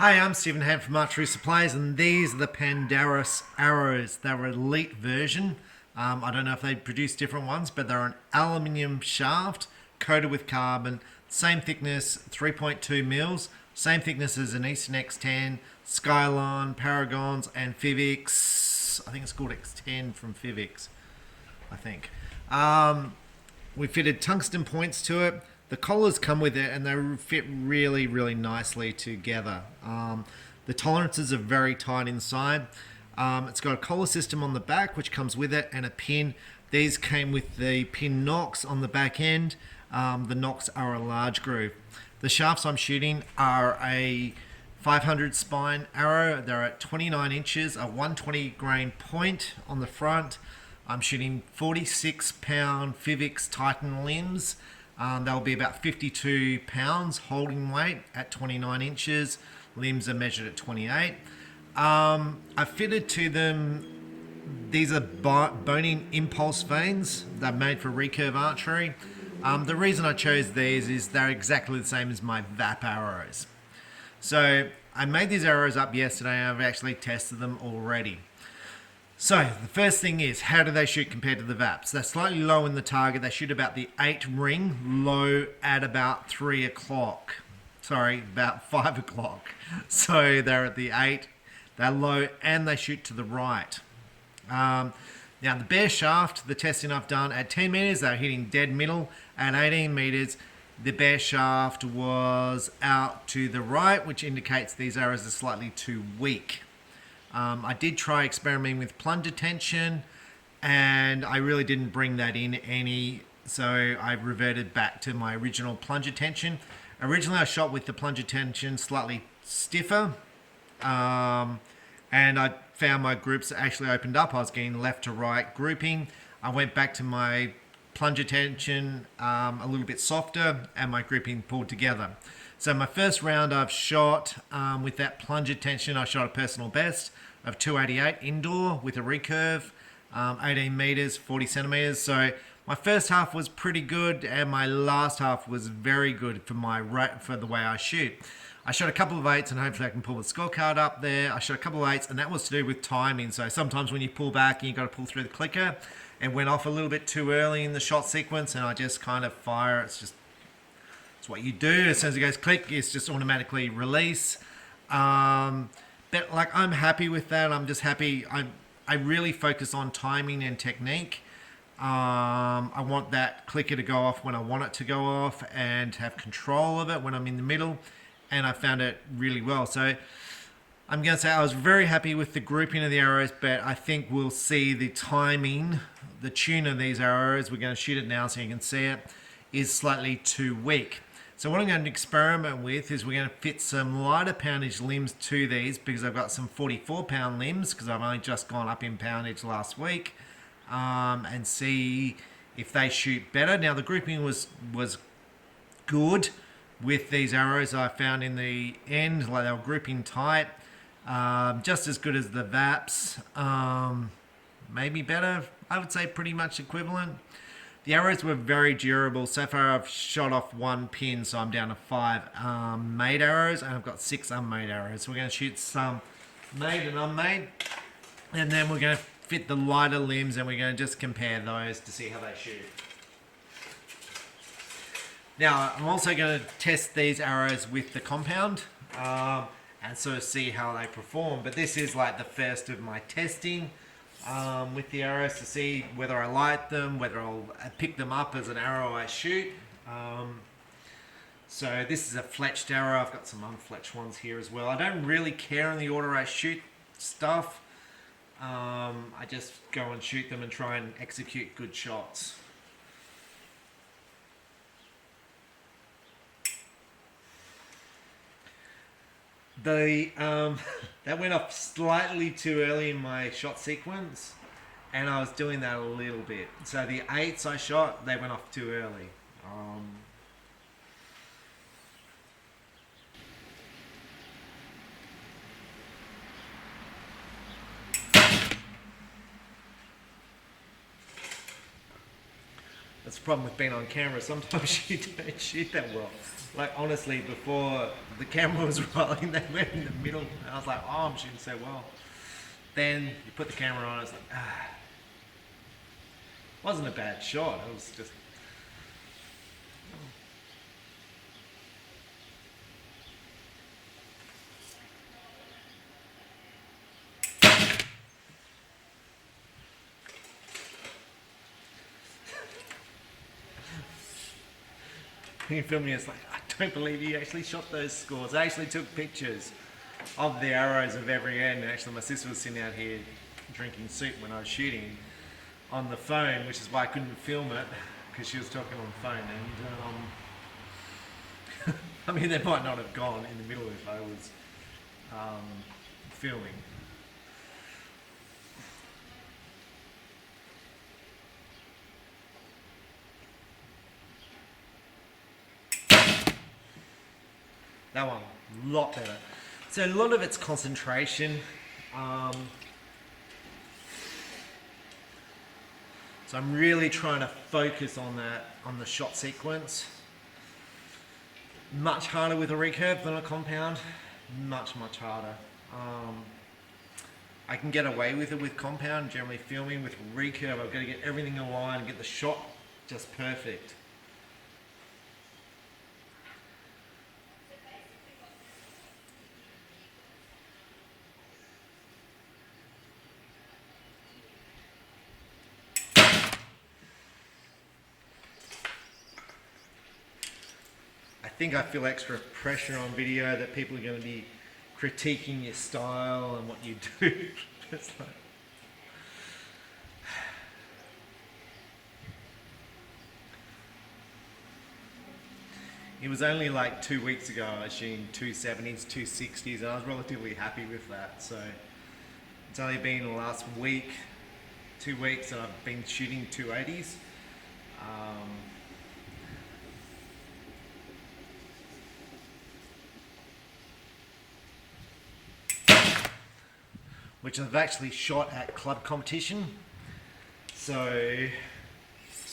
Hi, I'm Stephen Hand from Archery Supplies, and these are the Pandarus Arrows. They're an elite version. I don't know if they produce different ones, but they're an aluminium shaft coated with carbon. Same thickness, 3.2 mils. Same thickness as an Eastern X10, Skyline, Paragons, and Fivics. I think it's called X10 from Fivics, I think. We fitted tungsten points to it. The collars come with it and they fit really, really nicely together. The tolerances are very tight inside. It's got a collar system on the back which comes with it and a pin. These came with the pin nocks on the back end. The nocks are a large groove. The shafts I'm shooting are a 500 spine arrow. They're at 29 inches, a 120 grain point on the front. I'm shooting 46 pound Fivics Titan limbs. They'll be about 52 pounds holding weight at 29 inches. Limbs are measured at 28. I fitted to them, these are Bohning impulse vanes. They're made for recurve archery. The reason I chose these is they're exactly the same as my VAP arrows. So I made these arrows up yesterday and I've actually tested them already. So the first thing is, how do they shoot compared to the VAPs? They're slightly low in the target. They shoot about the 8 ring, low at about 3 o'clock. Sorry, about 5 o'clock. So they're at the 8, they're low, and they shoot to the right. Now the bare shaft, the testing I've done at 10 meters, they're hitting dead middle. At 18 meters, the bare shaft was out to the right, which indicates these arrows are slightly too weak. I did try experimenting with plunger tension and I really didn't bring that in any, so I reverted back to my original plunger tension. Originally I shot with the plunger tension slightly stiffer and I found my groups actually opened up. I was getting left to right grouping. I went back to my plunger tension a little bit softer and my grouping pulled together. So my first round I've shot with that plunger tension, I shot a personal best of 288 indoor with a recurve, 18 meters, 40 centimeters. So my first half was pretty good and my last half was very good for the way I shoot. I shot a couple of 8s and hopefully I can pull the scorecard up there. I shot a couple of 8s and that was to do with timing. So sometimes when you pull back and you've got to pull through the clicker, it went off a little bit too early in the shot sequence and I just kind of fire. It's what you do. As soon as it goes click, it's just automatically release. But like I'm happy with that. I'm just happy. I really focus on timing and technique. I want that clicker to go off when I want it to go off and have control of it when I'm in the middle. And I found it really well. So I'm going to say I was very happy with the grouping of the arrows, but I think we'll see the timing, the tune of these arrows. We're going to shoot it now so you can see it, is slightly too weak. So what I'm going to experiment with is we're going to fit some lighter poundage limbs to these because I've got some 44 pound limbs because I've only just gone up in poundage last week and see if they shoot better. Now the grouping was good with these arrows I found in the end, like they were grouping tight, just as good as the VAPs, maybe better, I would say pretty much equivalent. The arrows were very durable. So far I've shot off 1 pin, so I'm down to 5 made arrows, and I've got 6 unmade arrows. So we're going to shoot some made and unmade, and then we're going to fit the lighter limbs, and we're going to just compare those to see how they shoot. Now I'm also going to test these arrows with the compound, and sort of see how they perform. But this is like the first of my testing. With the arrows to see whether I like them, whether I'll pick them up as an arrow I shoot. So this is a fletched arrow. I've got some unfletched ones here as well. I don't really care in the order I shoot stuff. I just go and shoot them and try and execute good shots. That went off slightly too early in my shot sequence, and I was doing that a little bit. So the 8s I shot, they went off too early. That's the problem with being on camera. Sometimes you don't shoot that well. Like honestly, before the camera was rolling, they went in the middle. And I was like, oh, I'm shooting so well. Then you put the camera on, it's like, wasn't a bad shot. It was just. You film me, it's like, I don't believe you actually shot those scores. I actually took pictures of the arrows of every end. Actually, my sister was sitting out here drinking soup when I was shooting on the phone, which is why I couldn't film it, because she was talking on the phone. And I mean, they might not have gone in the middle if I was filming. That one, a lot better. So a lot of it's concentration. So I'm really trying to focus on that, on the shot sequence. Much harder with a recurve than a compound. Much harder. I can get away with it with compound, generally filming. With recurve, I've got to get everything in line and get the shot just perfect. I think I feel extra pressure on video that people are going to be critiquing your style and what you do. It's like, it was only like 2 weeks ago I was shooting 270s, 260s, and I was relatively happy with that. So it's only been the last week, 2 weeks that I've been shooting 280s. Which I've actually shot at club competition. So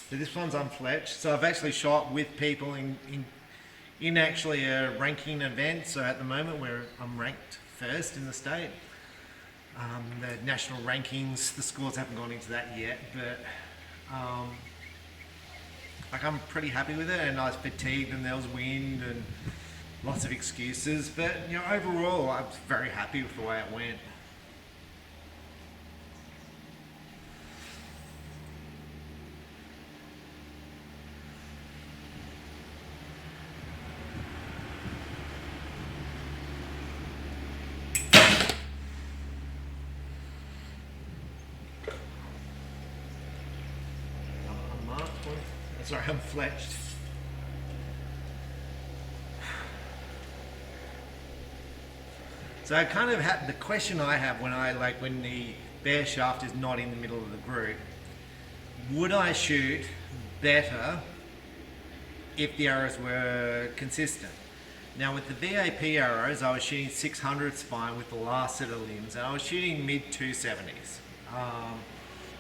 this one's Unfletched. So I've actually shot with people in actually a ranking event. So at the moment I'm ranked first in the state. The national rankings, the scores haven't gone into that yet, but like I'm pretty happy with it. And I was fatigued and there was wind and lots of excuses, but you know, overall I was very happy with the way it went. Sorry, I'm fletched. So I kind of have the question I have when the bear shaft is not in the middle of the group. Would I shoot better if the arrows were consistent? Now with the VAP arrows, I was shooting 600 spine with the last set of limbs, and I was shooting mid 270s.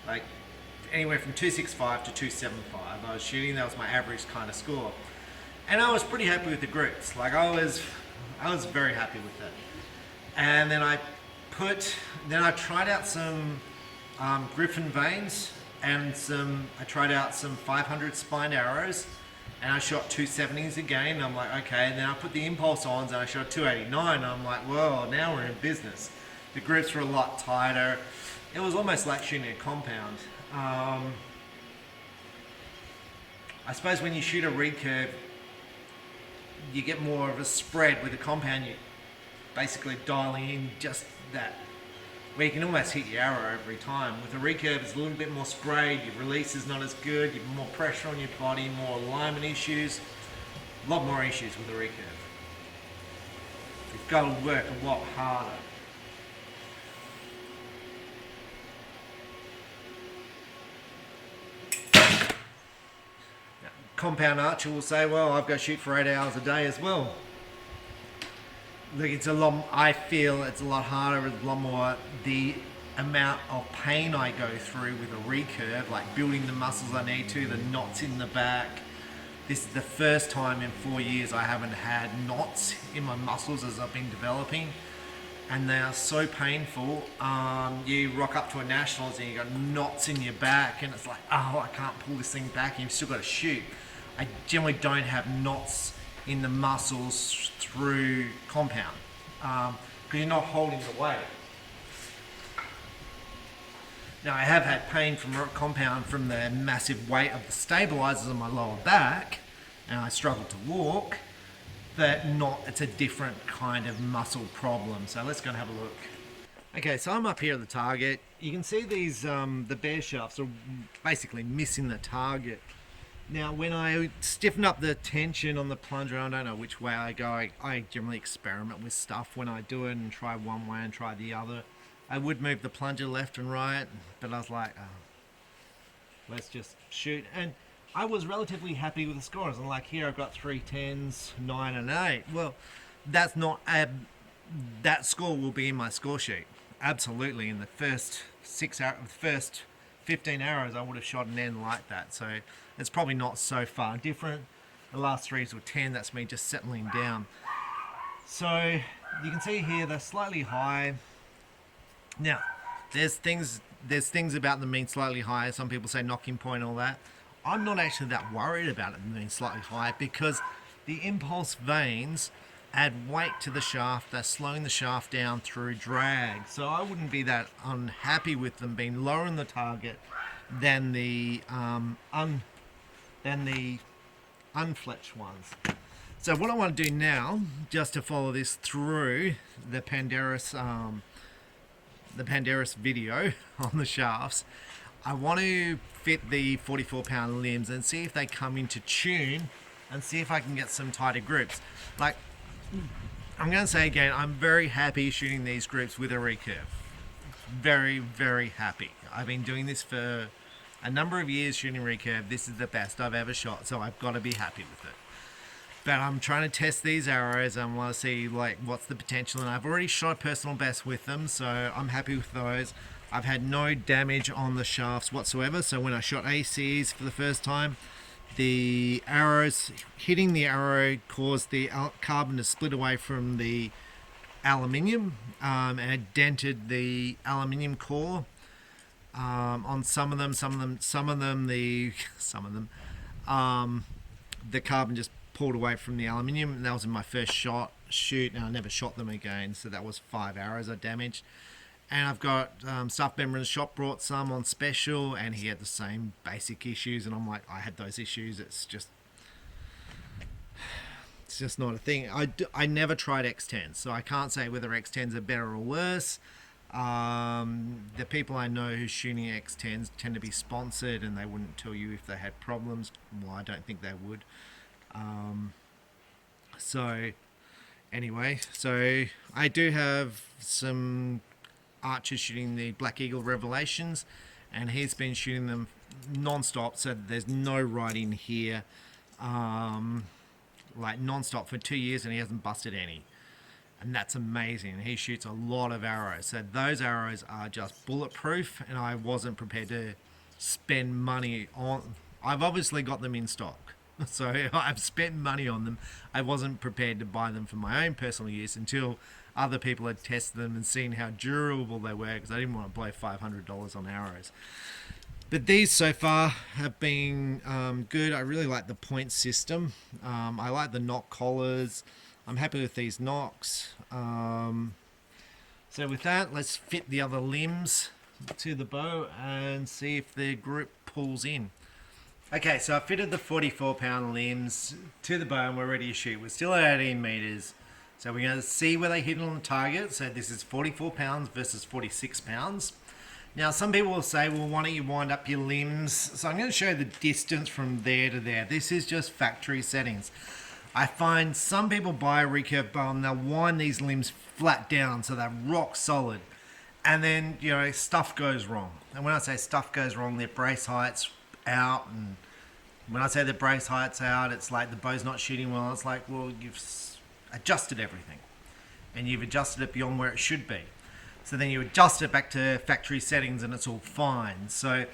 Like anywhere from 265 to 275 I was shooting. That was my average kind of score, and I was pretty happy with the groups. Like I was very happy with it. And then I tried out some Griffin veins and I tried out some 500 spine arrows, and I shot 270s again, and I'm like, okay. And then I put the impulse ons and I shot 289, and I'm like, well, now we're in business. The grips were a lot tighter. It was almost like shooting a compound. I suppose when you shoot a recurve, you get more of a spread. With a compound, you basically dialing in just that, where you can almost hit your arrow every time. With a recurve, it's a little bit more sprayed, your release is not as good, you have more pressure on your body, more alignment issues, a lot more issues with a recurve. You've got to work a lot harder. Compound archer will say, well, I've got to shoot for 8 hours a day as well. Look, I feel it's a lot harder, it's a lot more, the amount of pain I go through with a recurve, like building the muscles I need to, the knots in the back. This is the first time in 4 years I haven't had knots in my muscles as I've been developing, and they are so painful. You rock up to a nationals and you got knots in your back and it's like, oh, I can't pull this thing back, and you've still got to shoot. I generally don't have knots in the muscles through compound because you're not holding the weight. Now I have had pain from compound from the massive weight of the stabilizers on my lower back, and I struggle to walk, but it's a different kind of muscle problem. So let's go and have a look. Okay, so I'm up here at the target. You can see these, the bear shafts are basically missing the target. Now when I stiffen up the tension on the plunger, I don't know which way I go. I generally experiment with stuff when I do it and try one way and try the other. I would move the plunger left and right, but I was like, oh, let's just shoot. And I was relatively happy with the scores. And like here, I've got 3 10s, 9 and 8. Well, that's not that score will be in my score sheet. Absolutely. In the first 15 arrows, I would have shot an end like that. So it's probably not so far different. The last 3s were 10. That's me just settling down. So you can see here they're slightly high. Now, there's things about them being slightly higher. Some people say knocking point, all that. I'm not actually that worried about it being slightly higher because the impulse vanes add weight to the shaft. They're slowing the shaft down through drag. So I wouldn't be that unhappy with them being lower in the target than the unfletched ones. So what I want to do now, just to follow this through the Pandarus video on the shafts, I want to fit the 44-pound limbs and see if they come into tune and see if I can get some tighter groups. Like, I'm going to say again, I'm very happy shooting these groups with a recurve. Very, very happy. I've been doing this for a number of years shooting recurve. This is the best I've ever shot, so I've got to be happy with it. But I'm trying to test these arrows. I want to see like what's the potential, and I've already shot a personal best with them, so I'm happy with those. I've had no damage on the shafts whatsoever. So when I shot ACs for the first time, the arrows hitting the arrow caused the carbon to split away from the aluminium, and it dented the aluminium core on some of them. The carbon just pulled away from the aluminium, and that was in my first shoot, and I never shot them again. So that was 5 arrows I damaged. And I've got Stuff Member in the shop brought some on special, and he had the same basic issues, and I'm like, I had those issues. It's just not a thing. I never tried X10s, so I can't say whether X10s are better or worse. The people I know who's shooting X10s tend to be sponsored, and they wouldn't tell you if they had problems. Well, I don't think they would. So anyway, so I do have some archers shooting the Black Eagle Revelations, and he's been shooting them non-stop, so there's no writing here, like non-stop for 2 years, and he hasn't busted any, and that's amazing. He shoots a lot of arrows, so those arrows are just bulletproof, and I wasn't prepared to spend money on. I've obviously got them in stock, so I've spent money on them. I wasn't prepared to buy them for my own personal use until other people had tested them and seen how durable they were, because I didn't want to blow $500 on arrows. But these so far have been good. I really like the point system. I like the knock collars. I'm happy with these knocks. So with that, let's fit the other limbs to the bow and see if the group pulls in. Okay, so I fitted the 44-pound limbs to the bow and we're ready to shoot. We're still at 18 meters. So we're going to see where they hit on the target. So this is 44 pounds versus 46 pounds. Now some people will say, well, why don't you wind up your limbs? So I'm going to show the distance from there to there. This is just factory settings. I find some people buy a recurve bow and they'll wind these limbs flat down so they're rock solid. And then, you know, stuff goes wrong. And when I say stuff goes wrong, their brace height's out. And when I say the brace height's out, it's like the bow's not shooting well. It's like, well, you've adjusted everything and you've adjusted it beyond where it should be. So then you adjust it back to factory settings and it's all fine. So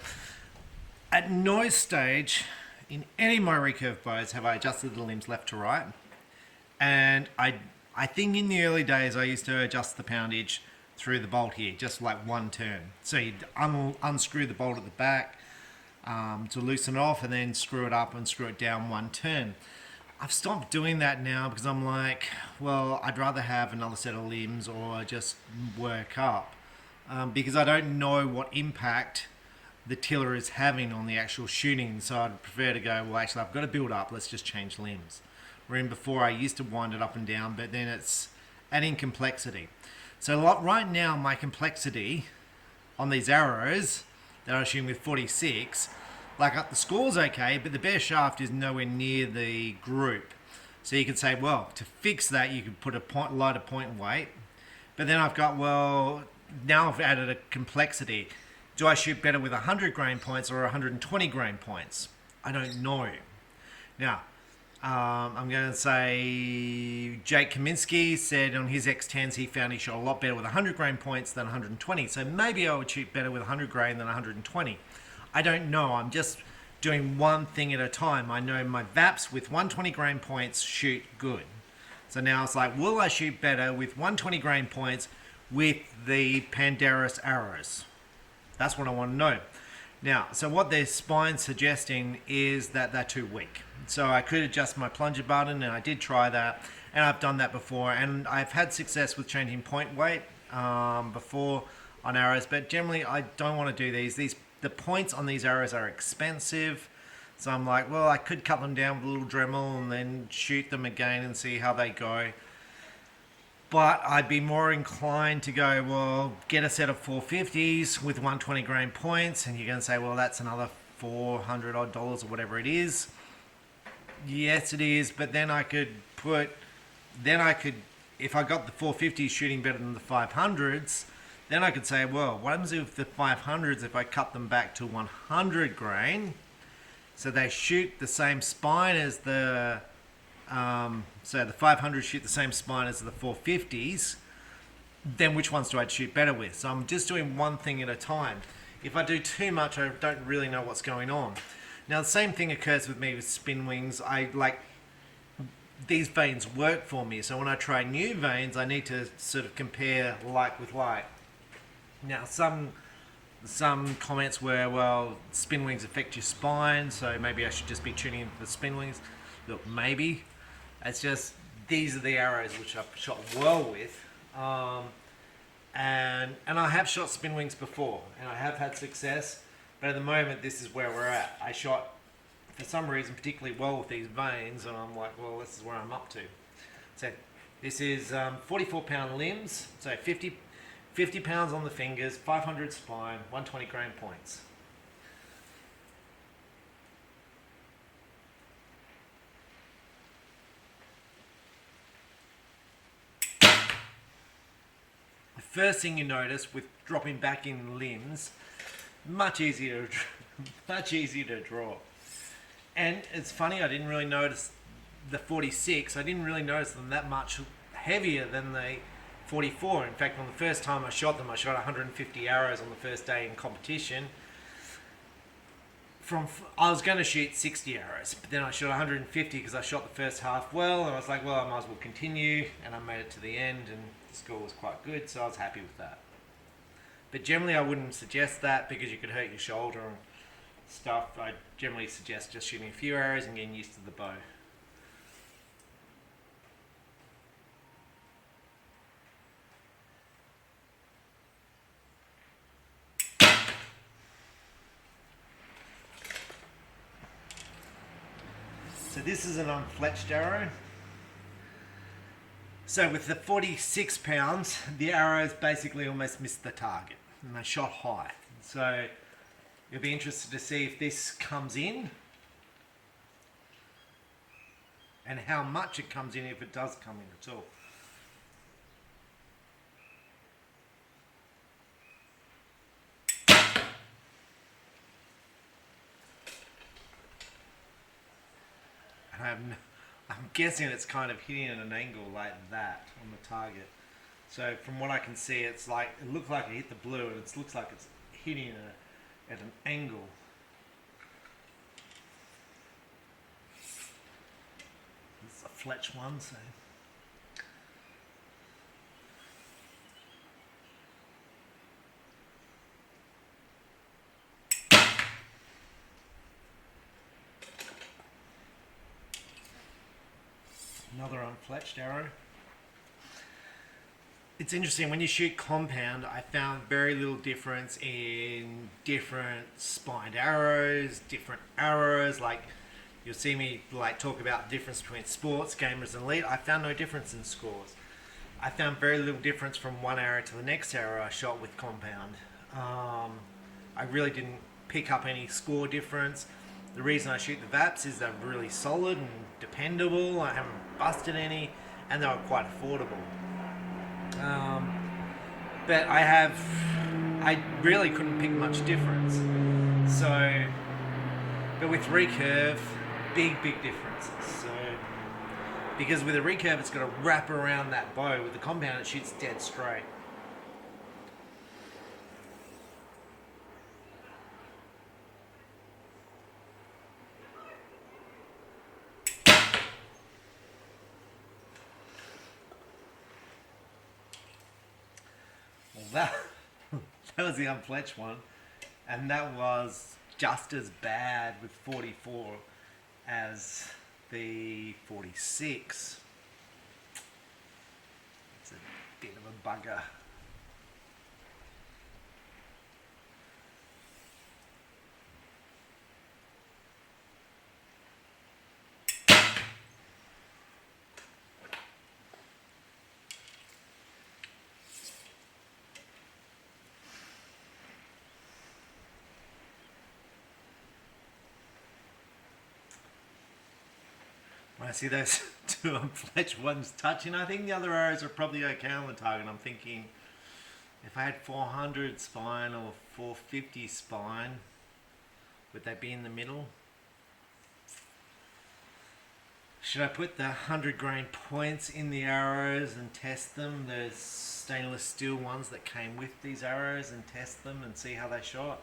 at no stage in any of my recurve bows have I adjusted the limbs left to right. And I think in the early days I used to adjust the poundage through the bolt here, just like one turn. So you'd unscrew the bolt at the back to loosen it off and then screw it up and screw it down one turn. I've stopped doing that now because I'm like, well, I'd rather have another set of limbs or just work up because I don't know what impact the tiller is having on the actual shooting. So I'd prefer to go, well, actually, I've got to build up. Let's just change limbs. Wherein before I used to wind it up and down, but then it's adding complexity. So right now, my complexity on these arrows that I shoot with 46, like up the score's okay, but the bare shaft is nowhere near the group. So you could say, well, to fix that, you could put a lighter point weight. But then I've got, well, now I've added a complexity. Do I shoot better with 100 grain points or 120 grain points? I don't know. Now, I'm going to say Jake Kaminsky said on his X10s he found he shot a lot better with 100 grain points than 120. So maybe I would shoot better with 100 grain than 120. I don't know. I'm just doing one thing at a time. I know my VAPs with 120 grain points shoot good. So now it's like, will I shoot better with 120 grain points with the Pandarus arrows? That's what I want to know. Now, so what their spine's suggesting is that they're too weak. So I could adjust my plunger button, and I did try that, and I've done that before, and I've had success with changing point weight before on arrows, but generally I don't want to do these. The points on these arrows are expensive, so I'm like, well, I could cut them down with a little Dremel and then shoot them again and see how they go. But I'd be more inclined to go, well, get a set of 450s with 120 grain points, and you're going to say, well, that's another $400 odd or whatever it is. Yes, it is, but then I could if I got the 450s shooting better than the 500s, then I could say, well, what happens if the 500s, if I cut them back to 100 grain, so they shoot the same spine as the, so the 500s shoot the same spine as the 450s, then which ones do I shoot better with? So I'm just doing one thing at a time. If I do too much, I don't really know what's going on. Now, the same thing occurs with me with spin wings. These vanes work for me. So when I try new vanes, I need to sort of compare like with like. Now, some comments were, well, spin wings affect your spine, so maybe I should just be tuning in for the spin wings. Look, maybe. It's just, these are the arrows which I've shot well with. And I have shot spin wings before, and I have had success. But at the moment, this is where we're at. I shot, for some reason, particularly well with these vanes, and I'm like, well, this is where I'm up to. So this is 44-pound limbs, so 50 pounds on the fingers, 500 spine, 120 grain points. The first thing you notice with dropping back in limbs, much easier to draw. And it's funny, I didn't really notice the 46. I didn't really notice them that much heavier than the 44. In fact, on the first time I shot them, I shot 150 arrows on the first day in competition. I was going to shoot 60 arrows, but then I shot 150 because I shot the first half well, and I was like, well, I might as well continue, and I made it to the end, and the score was quite good, so I was happy with that. But generally I wouldn't suggest that because you could hurt your shoulder and stuff. I generally suggest just shooting a few arrows and getting used to the bow. So this is an unfletched arrow. So with the 46 pounds, the arrows basically almost missed the target and they shot high. So you'll be interested to see if this comes in and how much it comes in, if it does come in at all. And I'm guessing it's kind of hitting at an angle like that on the target. So from what I can see, it's like, it looks like it hit the blue, and it looks like it's hitting at an angle. It's a fletch one, so. Another unfletched arrow. It's interesting, when you shoot compound, I found very little difference in different spined arrows, different arrows. Like, you'll see me like talk about the difference between sports, gamers and elite. I found no difference in scores. I found very little difference from one arrow to the next arrow I shot with compound. I really didn't pick up any score difference. The reason I shoot the VAPs is they're really solid and dependable. I haven't busted any, and they were quite affordable. But I really couldn't pick much difference. So, but with recurve, big differences. So, because with a recurve, it's got to wrap around that bow. With the compound, it shoots dead straight. Well, that was the unfletched one, and that was just as bad with 44 as the 46. It's a bit of a bugger. When I see those two unfletched ones touching, I think the other arrows are probably okay on the target. I'm thinking, if I had 400 spine or 450 spine, would they be in the middle? Should I put the 100 grain points in the arrows and test them? Those stainless steel ones that came with these arrows, and test them and see how they shot?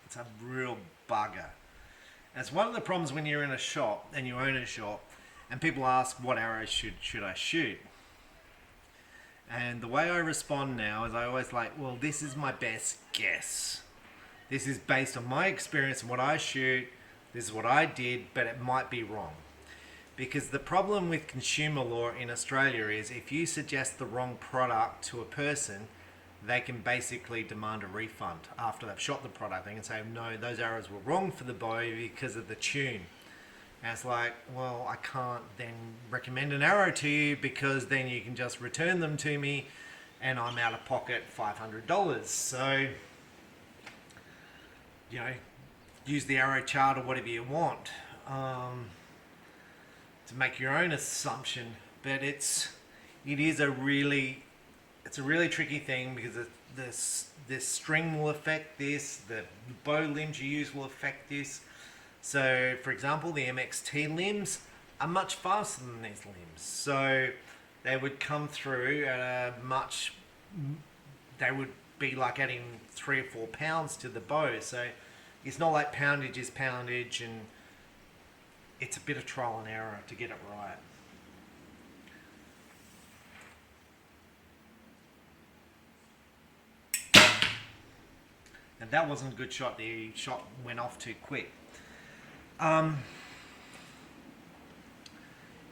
It's a real bugger. That's one of the problems when you're in a shop and you own a shop and people ask, what arrows should I shoot? And the way I respond now is I always like, well, this is my best guess. This is based on my experience and what I shoot. This is what I did, but it might be wrong. Because the problem with consumer law in Australia is if you suggest the wrong product to a person, they can basically demand a refund after they've shot the product. They can say, no, those arrows were wrong for the bow because of the tune. And it's like, well, I can't then recommend an arrow to you because then you can just return them to me and I'm out of pocket $500. So, you know, use the arrow chart or whatever you want to make your own assumption. But it's a really tricky thing because this string will affect this, the bow limbs you use will affect this. So, for example, the MXT limbs are much faster than these limbs. So they would come through at they would be like adding 3 or 4 pounds to the bow. So it's not like poundage is poundage, and it's a bit of trial and error to get it right. And that wasn't a good shot. The shot went off too quick.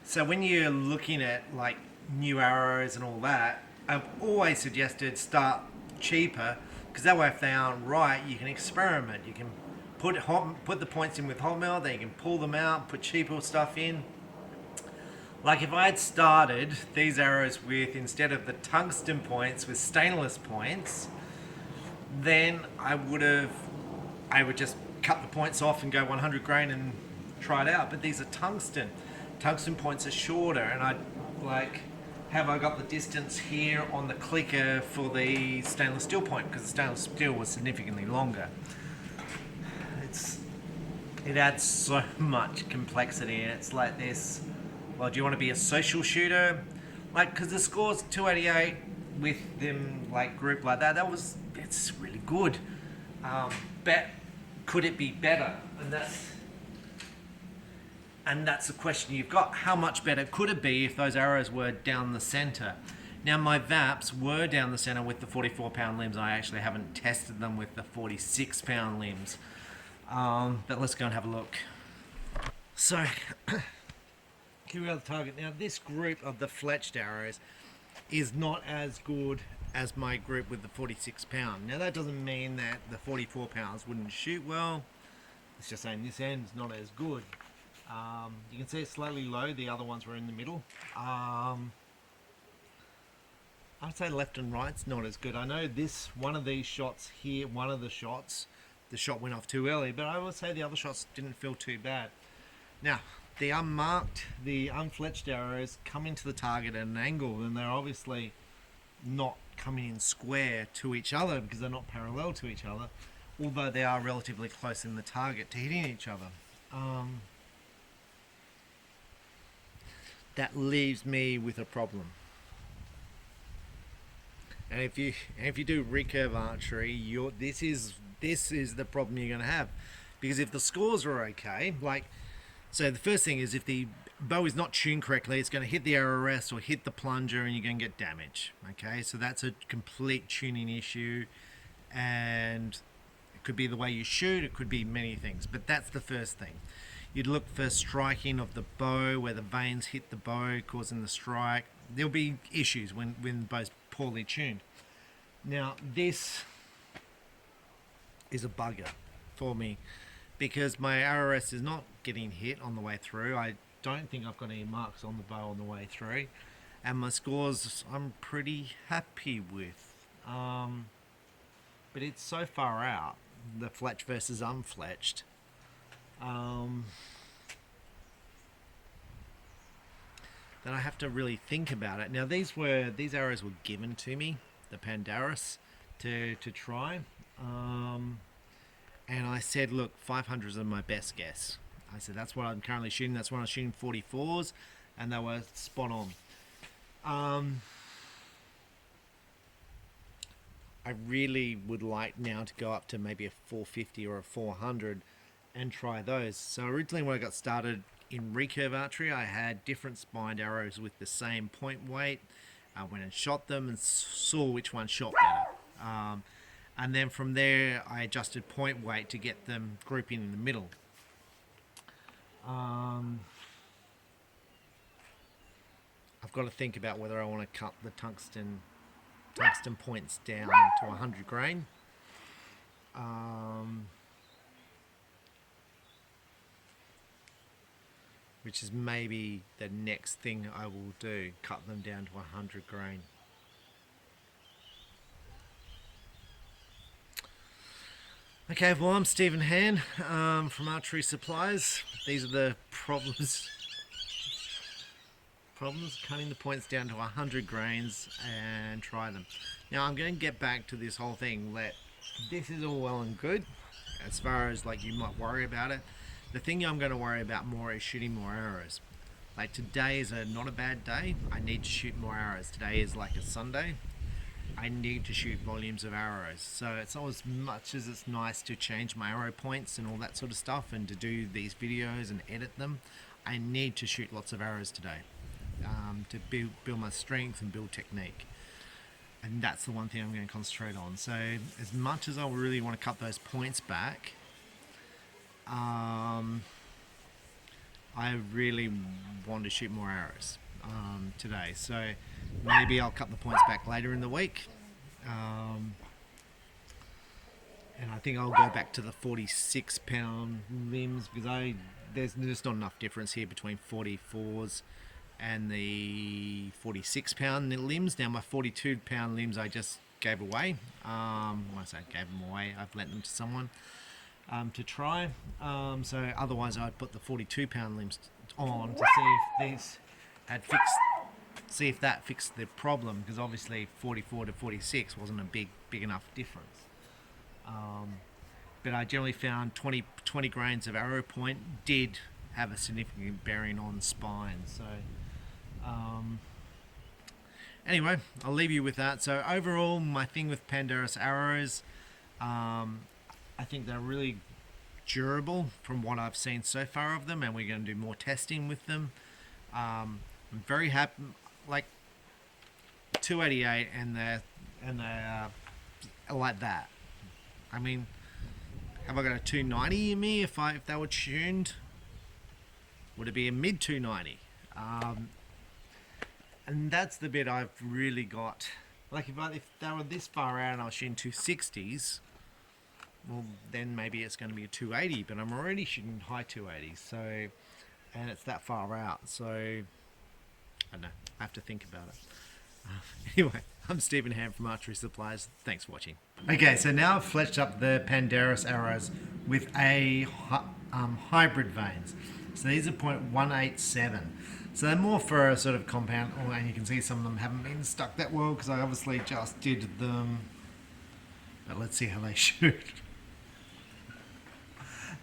So when you're looking at like new arrows and all that, I've always suggested start cheaper, because that way I found, right, you can experiment. You can put the points in with hot melt, then you can pull them out, put cheaper stuff in. Like if I had started these arrows with, instead of the tungsten points, with stainless points, then I would just cut the points off and go 100 grain and try it out. But these are tungsten. Tungsten points are shorter, and I like, have I got the distance here on the clicker for the stainless steel point, because the stainless steel was significantly longer. It adds so much complexity, and it's like this, well, do you want to be a social shooter? like, because the score's 288 with them like group like that. It's really good. Bet could it be better? And that's the question you've got. How much better could it be if those arrows were down the center? Now my VAPs were down the center with the 44-pound limbs. I actually haven't tested them with the 46-pound limbs. But let's go and have a look. So, here we are, the target. Now this group of the fletched arrows is not as good as my group with the 46-pound. Now that doesn't mean that the 44 pounds wouldn't shoot well. It's just saying this end's not as good. You can see it's slightly low. The other ones were in the middle. I'd say left and right's not as good. I know one of these shots here, the shot went off too early, but I would say the other shots didn't feel too bad. Now, the unmarked, the unfletched arrows come into the target at an angle, and they're obviously not coming in square to each other because they're not parallel to each other, although they are relatively close in the target to hitting each other. That leaves me with a problem. And if you do recurve archery, this is the problem you're going to have, because if the scores are okay, so the first thing is if the bow is not tuned correctly, it's going to hit the arrow rest or hit the plunger, and you're going to get damage. Okay, so that's a complete tuning issue, and it could be the way you shoot, it could be many things, but that's the first thing. You'd look for striking of the bow, where the veins hit the bow, causing the strike. There'll be issues when the bow's poorly tuned. Now, this is a bugger for me because my RRS is not getting hit on the way through. I don't think I've got any marks on the bow on the way through, and my scores I'm pretty happy with. But it's so far out, the fletched versus unfletched. Then I have to really think about it. Now these arrows were given to me, the Pandarus, to try, and I said, look, 500s are my best guess. I said that's what I'm currently shooting. That's when I'm shooting 44s, and they were spot on. I really would like now to go up to maybe a 450 or a 400 and try those. So originally when I got started in recurve archery, I had different spined arrows with the same point weight. I went and shot them and saw which one shot better. And then from there, I adjusted point weight to get them grouping in the middle. I've got to think about whether I want to cut the tungsten points down to 100 grain. Which is maybe the next thing I will do, cut them down to 100 grain. Okay, well, I'm Stephen Han from Archery Supplies. These are the problems. Cutting the points down to 100 grains and try them. Now I'm going to get back to this whole thing. This is all well and good as far as you might worry about it. The thing I'm going to worry about more is shooting more arrows. Today is not a bad day. I need to shoot more arrows. Today is like a Sunday. I need to shoot volumes of arrows. So it's not as much as it's nice to change my arrow points and all that sort of stuff and to do these videos and edit them. I need to shoot lots of arrows today to build my strength and build technique. And that's the one thing I'm going to concentrate on. So as much as I really want to cut those points back, I really want to shoot more arrows today, so maybe I'll cut the points back later in the week, and I think I'll go back to the 46-pound limbs because there's just not enough difference here between 44s and the 46-pound limbs. Now my 42-pound limbs I just gave away. When I say gave them away, I've lent them to someone to try. So otherwise I'd put the 42-pound limbs on to see if these had that fixed the problem, because obviously 44 to 46 wasn't a big enough difference. But I generally found 20 grains of arrow point did have a significant bearing on spine. So Anyway, I'll leave you with that. So overall, my thing with Pandarus arrows, I think they're really durable from what I've seen so far of them, and we're going to do more testing with them. I'm very happy, like 288, and they're like that. I mean, have I got a 290 in me? If they were tuned, would it be a mid 290? And that's the bit I've really got. Like if they were this far out and I was shooting 260s, well then maybe it's going to be a 280. But I'm already shooting high 280s, so and it's that far out. So I don't know. I have to think about it. Anyway, I'm Stephen Ham from Archery Supplies. Thanks for watching. Okay, so now I've fletched up the Pandarus arrows with a hybrid vanes. So these are 0.187. So they're more for a sort of compound, and you can see some of them haven't been stuck that well because I obviously just did them. But let's see how they shoot.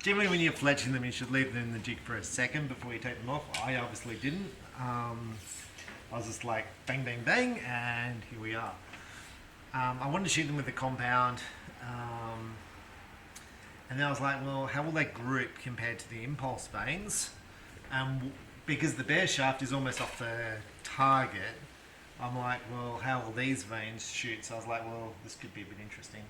Generally when you're fletching them, you should leave them in the jig for a second before you take them off. I obviously didn't. I was just like bang, bang, bang, and here we are. I wanted to shoot them with the compound, and then I was like, well, how will they group compared to the impulse vanes? Because the bare shaft is almost off the target, I'm like, well, how will these vanes shoot? So I was like, well, this could be a bit interesting.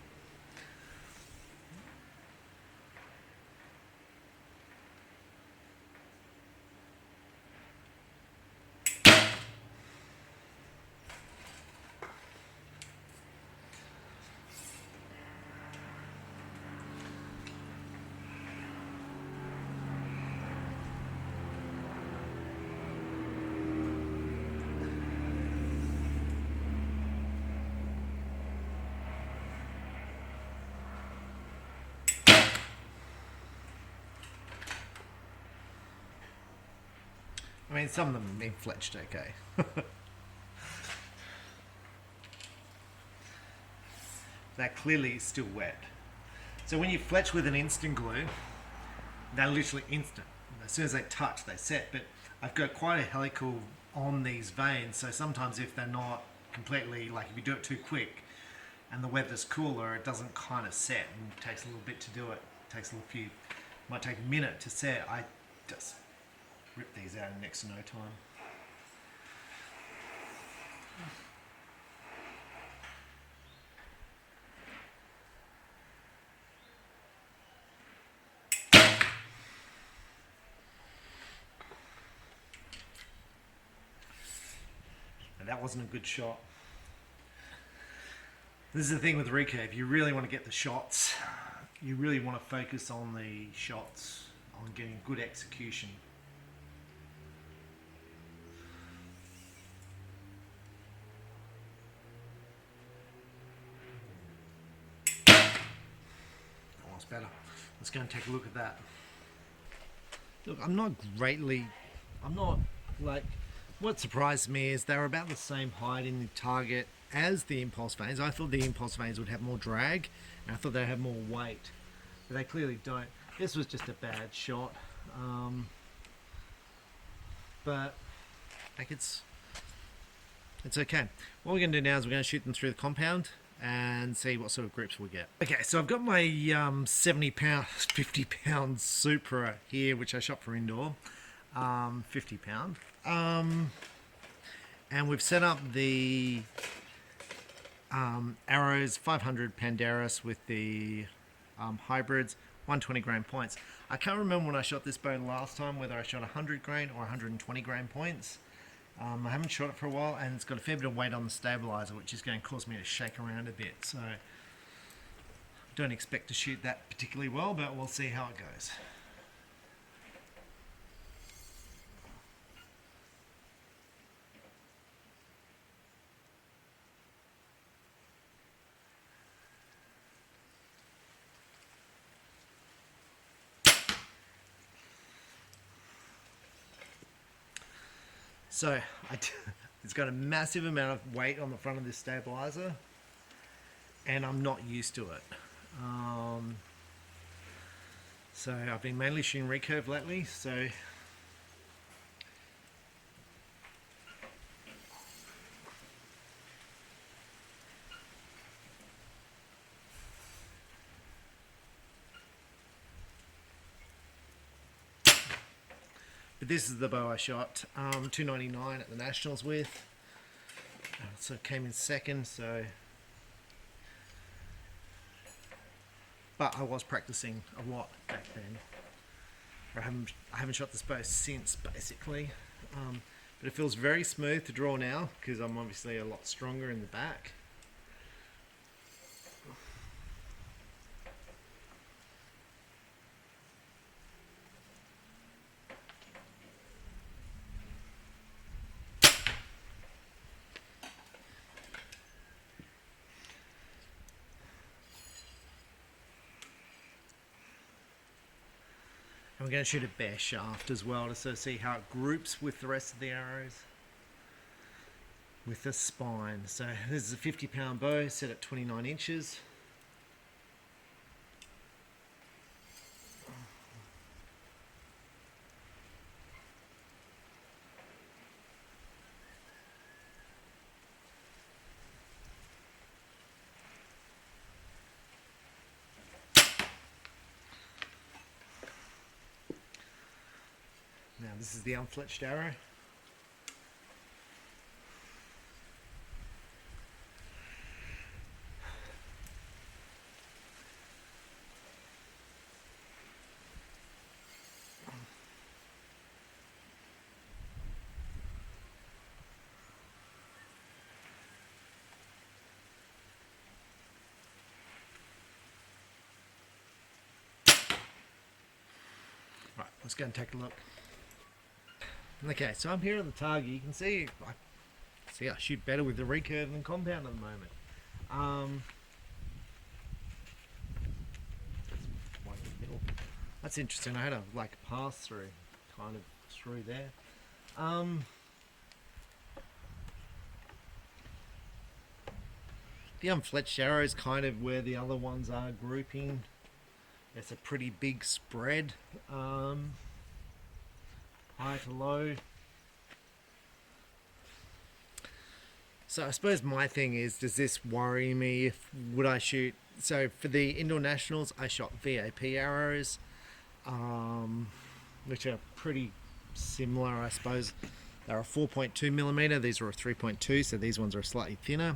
I mean, some of them have been fletched okay. That clearly is still wet. So when you fletch with an instant glue, they're literally instant. As soon as they touch, they set. But I've got quite a helical on these vanes, so sometimes if they're not completely, like if you do it too quick and the weather's cooler, it doesn't kind of set, and it takes a little bit to do it. It takes a little few, might take a minute to set. I just rip these out in next to no time. And that wasn't a good shot. This is the thing with recurve. You really want to get the shots. You really want to focus on the shots, on getting good execution. Better. Let's go and take a look at that. Look, I'm not like, what surprised me is they're about the same height in the target as the impulse vanes. I thought the impulse vanes would have more drag, and I thought they'd have more weight, but they clearly don't. This was just a bad shot, but like it's okay. What we're going to do now is we're going to shoot them through the compound and see what sort of groups we get. Okay, so I've got my 70 pound, 50 pound Supra here, which I shot for indoor, 50 pound. And we've set up the arrows, 500 Pandarus with the hybrids, 120 grain points. I can't remember when I shot this bow last time, whether I shot 100 grain or 120 grain points. I haven't shot it for a while, and it's got a fair bit of weight on the stabilizer, which is going to cause me to shake around a bit. So don't expect to shoot that particularly well, but we'll see how it goes. So it's got a massive amount of weight on the front of this stabilizer, and I'm not used to it. So I've been mainly shooting recurve lately, so But this is the bow I shot $2.99 at the Nationals with. So it came in second, so... But I was practicing a lot back then. I haven't shot this bow since, basically. But it feels very smooth to draw now, because I'm obviously a lot stronger in the back. And we're going to shoot a bare shaft as well to sort of see how it groups with the rest of the arrows with the spine. So this is a 50-pound bow set at 29 inches. Now this is the Unfletched Arrow. Right, let's go and take a look. Okay, so I'm here at the target. You can see I shoot better with the recurve than compound at the moment. That's interesting. I had a pass through kind of through there. The Unfletched Arrow is kind of where the other ones are grouping. It's a pretty big spread. High to low. So I suppose my thing is, does this worry me? Would I shoot? So for the indoor nationals, I shot VAP arrows, which are pretty similar, I suppose. They're a 4.2 millimeter. These are a 3.2, so these ones are slightly thinner.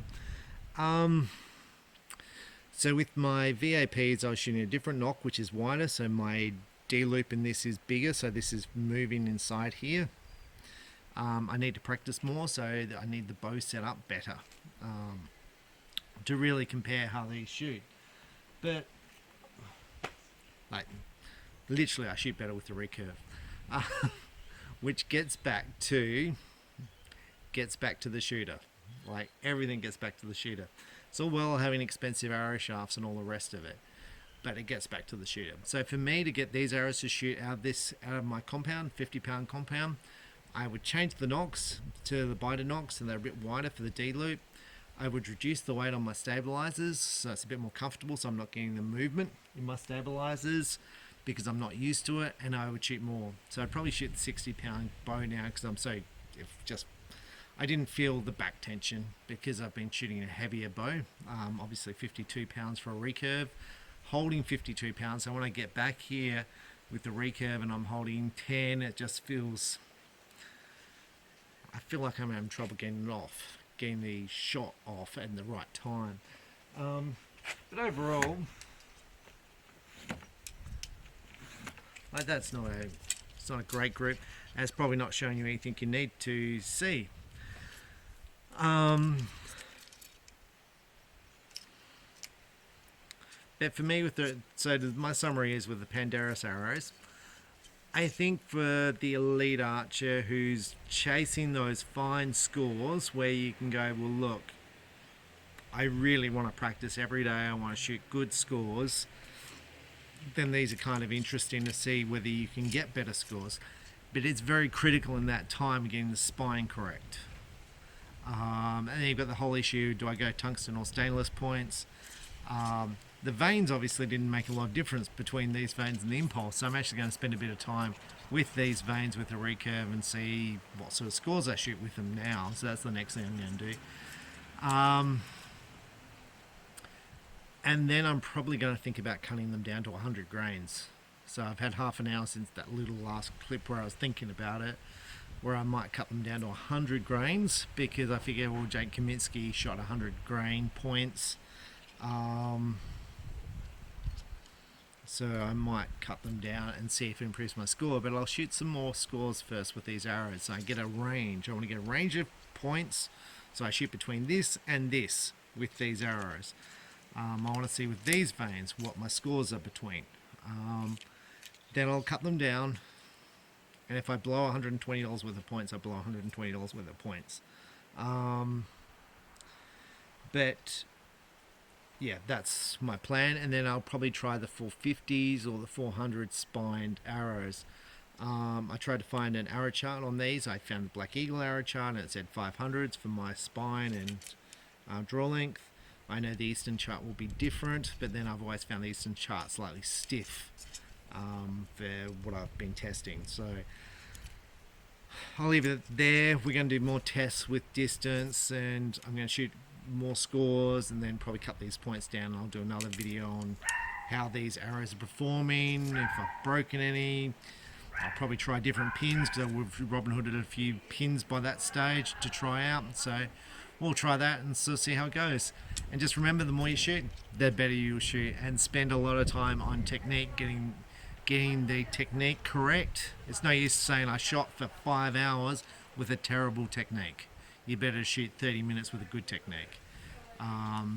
So with my VAPs, I was shooting a different nock, which is wider. So my D loop in this is bigger, so this is moving inside here. I need to practice more, so I need the bow set up better to really compare how these shoot. But literally, I shoot better with the recurve, which gets back to the shooter. Everything gets back to the shooter. It's all well having expensive arrow shafts and all the rest of it, but it gets back to the shooter. So for me to get these arrows to shoot out of my compound, 50-pound compound, I would change the nocks to the biter nocks, and they're a bit wider for the D loop. I would reduce the weight on my stabilizers, so it's a bit more comfortable, so I'm not getting the movement in my stabilizers because I'm not used to it, and I would shoot more. So I'd probably shoot the 60-pound bow now because I didn't feel the back tension because I've been shooting a heavier bow. Obviously 52 pounds for a recurve, holding 52 pounds. So when I get back here with the recurve and I'm holding 10, it just feels, I feel like I'm having trouble getting the shot off at the right time. But overall, it's not a great group. And it's probably not showing you anything you need to see. But for me, my summary is with the Pandarus arrows, I think for the elite archer who's chasing those fine scores where you can go, well, look, I really want to practice every day, I want to shoot good scores, then these are kind of interesting to see whether you can get better scores. But it's very critical in that time getting the spine correct. And then you've got the whole issue, do I go tungsten or stainless points? The vanes obviously didn't make a lot of difference between these vanes and the impulse, so I'm actually going to spend a bit of time with these vanes with the recurve and see what sort of scores I shoot with them now. So that's the next thing I'm going to do. And then I'm probably going to think about cutting them down to 100 grains. So I've had half an hour since that little last clip where I was thinking about it, where I might cut them down to 100 grains, because I figure, well, Jake Kaminsky shot 100 grain points. So I might cut them down and see if it improves my score, but I'll shoot some more scores first with these arrows. So I get a range. I want to get a range of points, so I shoot between this and this with these arrows. I want to see with these veins what my scores are between. Then I'll cut them down, and if I blow $120 worth of points, I blow $120 worth of points. But yeah, that's my plan. And then I'll probably try the 450s or the 400 spined arrows. I tried to find an arrow chart on these. I found the Black Eagle arrow chart, and it said 500s for my spine and draw length. I know the Eastern chart will be different, but then I've always found the Eastern chart slightly stiff for what I've been testing. So I'll leave it there. We're going to do more tests with distance, and I'm going to shoot more scores and then probably cut these points down. I'll do another video on how these arrows are performing, if I've broken any. I'll probably try different pins, because we've Robin Hooded a few pins by that stage to try out. So we'll try that and see how it goes. And just remember, the more you shoot, the better you'll shoot, and spend a lot of time on technique, getting the technique correct. It's no use saying I shot for 5 hours with a terrible technique. You better shoot 30 minutes with a good technique.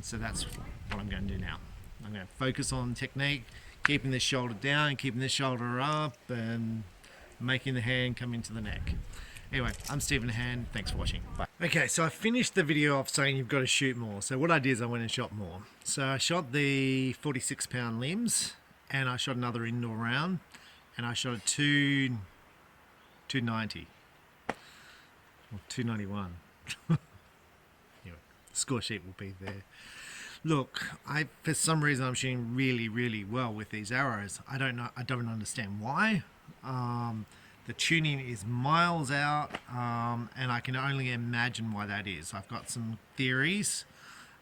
So that's what I'm going to do now. I'm going to focus on technique, keeping this shoulder down, keeping this shoulder up, and making the hand come into the neck. Anyway, I'm Stephen Hand. Thanks for watching. Bye. Okay, so I finished the video off saying you've got to shoot more. So what I did is I went and shot more. So I shot the 46-pound limbs, and I shot another indoor round, and I shot a 290 or 291. Anyway, the score sheet will be there. Look, for some reason I'm shooting really, really well with these arrows. I don't understand why. The tuning is miles out, and I can only imagine why that is. I've got some theories.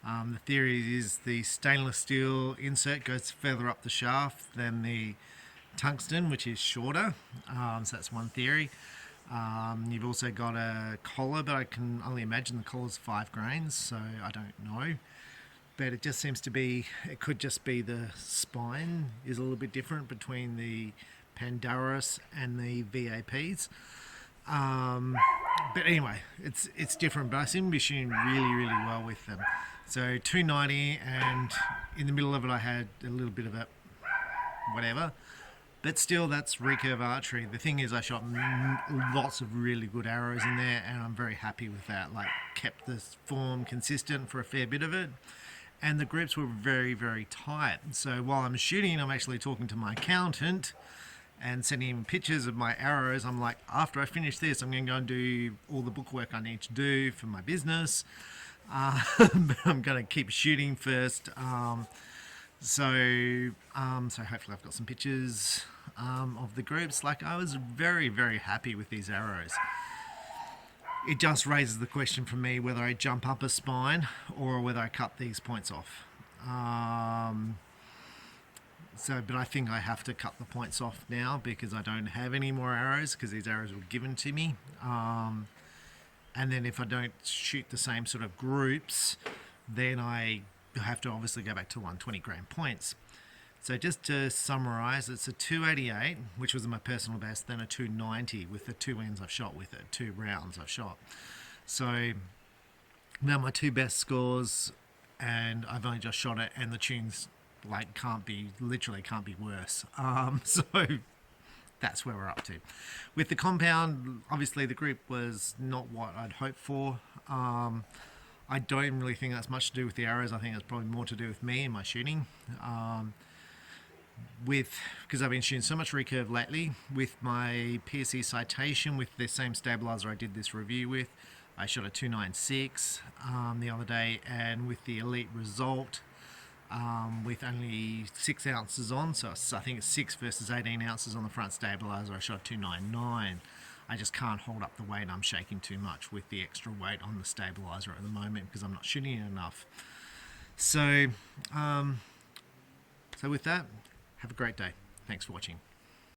The theory is the stainless steel insert goes further up the shaft than the tungsten, which is shorter. So that's one theory. You've also got a collar, but I can only imagine the collar's 5 grains, so I don't know. But it just seems to be, it could just be the spine is a little bit different between the Pandarus and the VAPs. But anyway, it's different, but I seem to be shooting really, really well with them. So 290, and in the middle of it I had a little bit of a whatever. But still, that's recurve archery. The thing is, I shot lots of really good arrows in there, and I'm very happy with that. Like, kept the form consistent for a fair bit of it. And the groups were very, very tight. So while I'm shooting, I'm actually talking to my accountant and sending him pictures of my arrows. I'm like, after I finish this, I'm going to go and do all the bookwork I need to do for my business. But I'm going to keep shooting first. So hopefully I've got some pictures of the groups. Like, I was very, very happy with these arrows. It just raises the question for me whether I jump up a spine or whether I cut these points off. But I think I have to cut the points off now, because I don't have any more arrows, because these arrows were given to me. And then if I don't shoot the same sort of groups, then I have to obviously go back to 120 grain points. So just to summarize, it's a 288, which was my personal best, then a 290 with the 2 ends I've shot with it, 2 rounds I've shot. So now my 2 best scores, and I've only just shot it, and the tunes like literally can't be worse. So that's where we're up to. With the compound, obviously the group was not what I'd hoped for. I don't really think that's much to do with the arrows. I think it's probably more to do with me and my shooting. Because I've been shooting so much recurve lately, with my PSE citation with the same stabilizer I did this review with, I shot a 296 the other day, and with the Elite result, with only 6 ounces on, so I think it's 6 versus 18 ounces on the front stabilizer, I shot 299. I just can't hold up the weight. I'm shaking too much with the extra weight on the stabilizer at the moment, because I'm not shooting it enough. So with that, have a great day. Thanks for watching.